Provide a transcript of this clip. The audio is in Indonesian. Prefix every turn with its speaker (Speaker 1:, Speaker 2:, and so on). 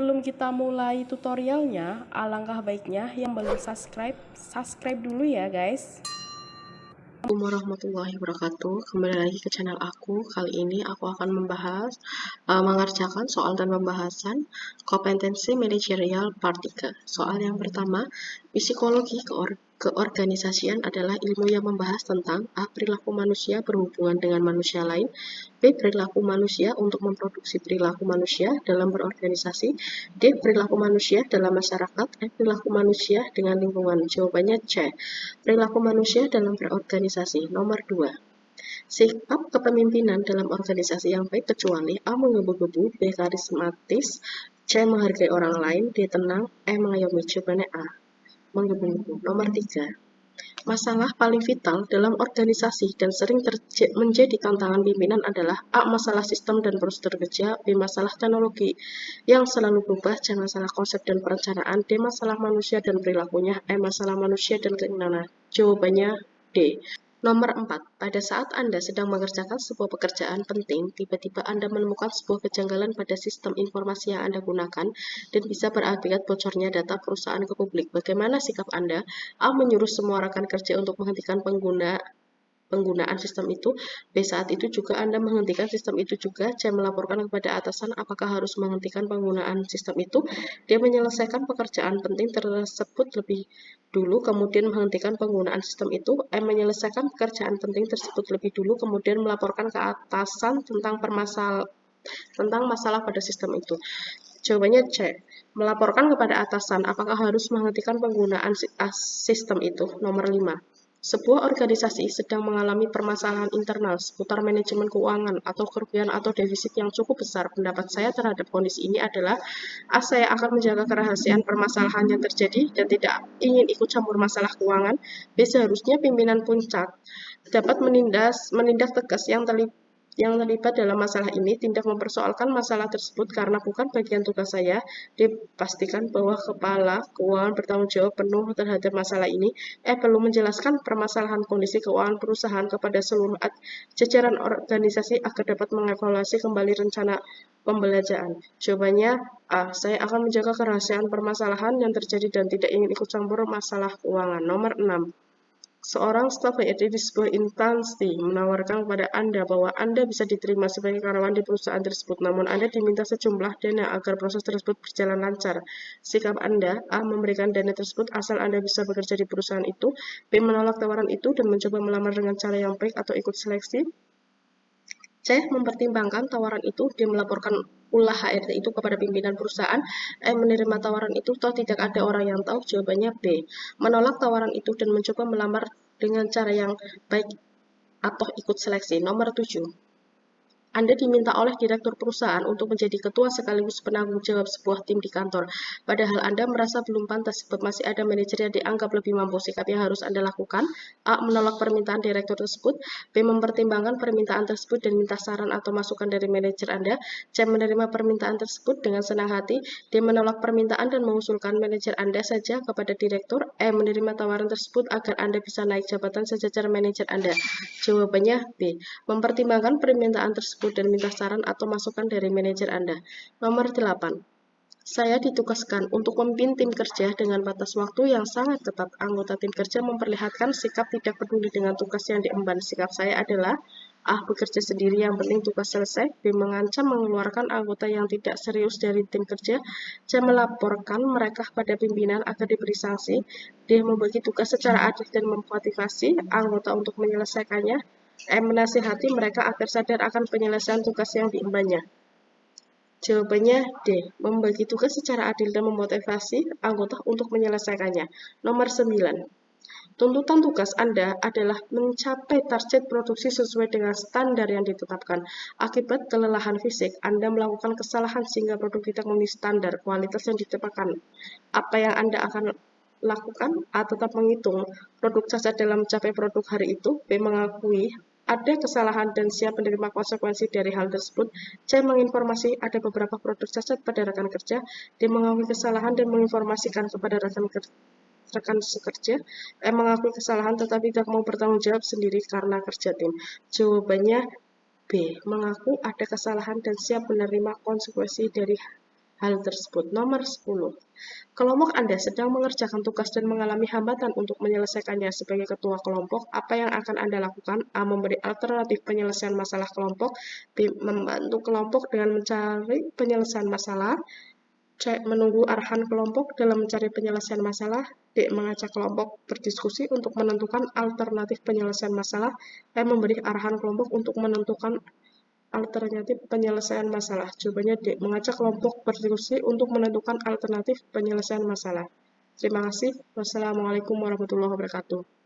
Speaker 1: Sebelum kita mulai tutorialnya, alangkah baiknya yang belum subscribe dulu ya guys.
Speaker 2: Assalamualaikum warahmatullahi wabarakatuh. Kembali lagi ke channel aku. Kali ini aku akan mengerjakan soal dan pembahasan kompetensi manajerial part 3. Soal yang pertama, psikologi keorganisasian adalah ilmu yang membahas tentang A. Perilaku manusia berhubungan dengan manusia lain, B. Perilaku manusia untuk memproduksi perilaku manusia dalam berorganisasi, D. Perilaku manusia dalam masyarakat, E. Perilaku manusia dengan lingkungan. Jawabannya C. Perilaku manusia dalam berorganisasi. Nomor 2. Sikap kepemimpinan dalam organisasi yang baik kecuali A. Menggebu-gebu, B. Karismatis, C. Menghargai orang lain, D. Tenang, E. Mengayomi. Jawabannya A. Menggebu-gebu. Nomor 3. Masalah paling vital dalam organisasi dan sering menjadi tantangan pimpinan adalah A. Masalah sistem dan prosedur kerja, B. Masalah teknologi yang selalu berubah, C. Masalah konsep dan perencanaan, D. Masalah manusia dan perilakunya, E. Masalah manusia dan keinginan. Jawabannya D. Nomor 4. Pada saat Anda sedang mengerjakan sebuah pekerjaan penting, tiba-tiba Anda menemukan sebuah kejanggalan pada sistem informasi yang Anda gunakan dan bisa berakibat bocornya data perusahaan ke publik. Bagaimana sikap Anda? A. Menyuruh semua rekan kerja untuk menghentikan penggunaan sistem itu. B. Saat itu juga Anda menghentikan sistem itu juga. C. Melaporkan kepada atasan apakah harus menghentikan penggunaan sistem itu. D. Menyelesaikan pekerjaan penting tersebut lebih dulu kemudian menghentikan penggunaan sistem itu. E. Menyelesaikan pekerjaan penting tersebut lebih dulu kemudian melaporkan ke atasan tentang masalah pada sistem itu. Jawabannya C. Melaporkan kepada atasan apakah harus menghentikan penggunaan sistem itu. Nomor 5. Sebuah organisasi sedang mengalami permasalahan internal seputar manajemen keuangan atau kerugian atau defisit yang cukup besar. Pendapat saya terhadap kondisi ini adalah A. Saya akan menjaga kerahasiaan permasalahan yang terjadi dan tidak ingin ikut campur masalah keuangan. B. Seharusnya pimpinan puncak dapat menindak tegas yang terlibat dalam masalah ini, tidak mempersoalkan masalah tersebut karena bukan bagian tugas saya. Dipastikan bahwa kepala keuangan bertanggung jawab penuh terhadap masalah ini. Perlu menjelaskan permasalahan kondisi keuangan perusahaan kepada seluruh jajaran organisasi agar dapat mengevaluasi kembali rencana pembelajaran. Jawabannya A. Saya akan menjaga kerahasiaan permasalahan yang terjadi dan tidak ingin ikut campur masalah keuangan. Nomor 6. Seorang staf HRD di sebuah instansi menawarkan kepada Anda bahwa Anda bisa diterima sebagai karyawan di perusahaan tersebut, namun Anda diminta sejumlah dana agar proses tersebut berjalan lancar. Sikap Anda, A. Memberikan dana tersebut asal Anda bisa bekerja di perusahaan itu, B. Menolak tawaran itu dan mencoba melamar dengan cara yang baik atau ikut seleksi, C. Mempertimbangkan tawaran itu, D. Melaporkan ulah HRD itu kepada pimpinan perusahaan, E. Menerima tawaran itu, toh tidak ada orang yang tahu. Jawabannya B. Menolak tawaran itu dan mencoba melamar dengan cara yang baik atau ikut seleksi. Nomor 7. Anda diminta oleh direktur perusahaan untuk menjadi ketua sekaligus penanggung jawab sebuah tim di kantor. Padahal Anda merasa belum pantas sebab masih ada manajer yang dianggap lebih mampu. Sikap yang harus Anda lakukan: A. Menolak permintaan direktur tersebut, B. Mempertimbangkan permintaan tersebut dan minta saran atau masukan dari manajer Anda, C. Menerima permintaan tersebut dengan senang hati, D. Menolak permintaan dan mengusulkan manajer Anda saja kepada direktur, E. Menerima tawaran tersebut agar Anda bisa naik jabatan sejajar manajer Anda. Jawabannya B. Mempertimbangkan permintaan tersebut dan minta saran atau masukan dari manajer Anda. Nomor 8. Saya ditugaskan untuk memimpin tim kerja dengan batas waktu yang sangat ketat. Anggota tim kerja memperlihatkan sikap tidak peduli dengan tugas yang diemban. Sikap saya adalah A. Bekerja sendiri, yang penting tugas selesai. B. Mengancam mengeluarkan anggota yang tidak serius dari tim kerja. C. Melaporkan mereka pada pimpinan agar diberi sanksi. D. Membagi tugas secara adil dan memotivasi anggota untuk menyelesaikannya. E. Menasihati mereka agar sadar akan penyelesaian tugas yang diembannya. Jawabannya D. Membagi tugas secara adil dan memotivasi anggota untuk menyelesaikannya. Nomor 9. Tuntutan tugas Anda adalah mencapai target produksi sesuai dengan standar yang ditetapkan. Akibat kelelahan fisik, Anda melakukan kesalahan sehingga produk tidak memenuhi standar kualitas yang ditetapkan. Apa yang Anda akan lakukan? A. Tetap menghitung produk cacat dalam mencapai produk hari itu. B. Mengakui ada kesalahan dan siap menerima konsekuensi dari hal tersebut. C. Menginformasi ada beberapa produk cacat pada rekan kerja. D. Mengakui kesalahan dan menginformasikan kepada rekan sekerja. E. Mengakui kesalahan tetapi tidak mau bertanggung jawab sendiri karena kerja tim. Jawabannya B. Mengaku ada kesalahan dan siap menerima konsekuensi dari hal tersebut. Nomor 10. Kelompok Anda sedang mengerjakan tugas dan mengalami hambatan untuk menyelesaikannya sebagai ketua kelompok. Apa yang akan Anda lakukan? A. Memberi alternatif penyelesaian masalah kelompok. B. Membantu kelompok dengan mencari penyelesaian masalah. C. Menunggu arahan kelompok dalam mencari penyelesaian masalah. D. Mengajak kelompok berdiskusi untuk menentukan alternatif penyelesaian masalah. E. Memberi arahan kelompok untuk menentukan alternatif penyelesaian masalah. Jawabannya D. Mengajak kelompok berdiskusi untuk menentukan alternatif penyelesaian masalah. Terima kasih. Wassalamualaikum warahmatullahi wabarakatuh.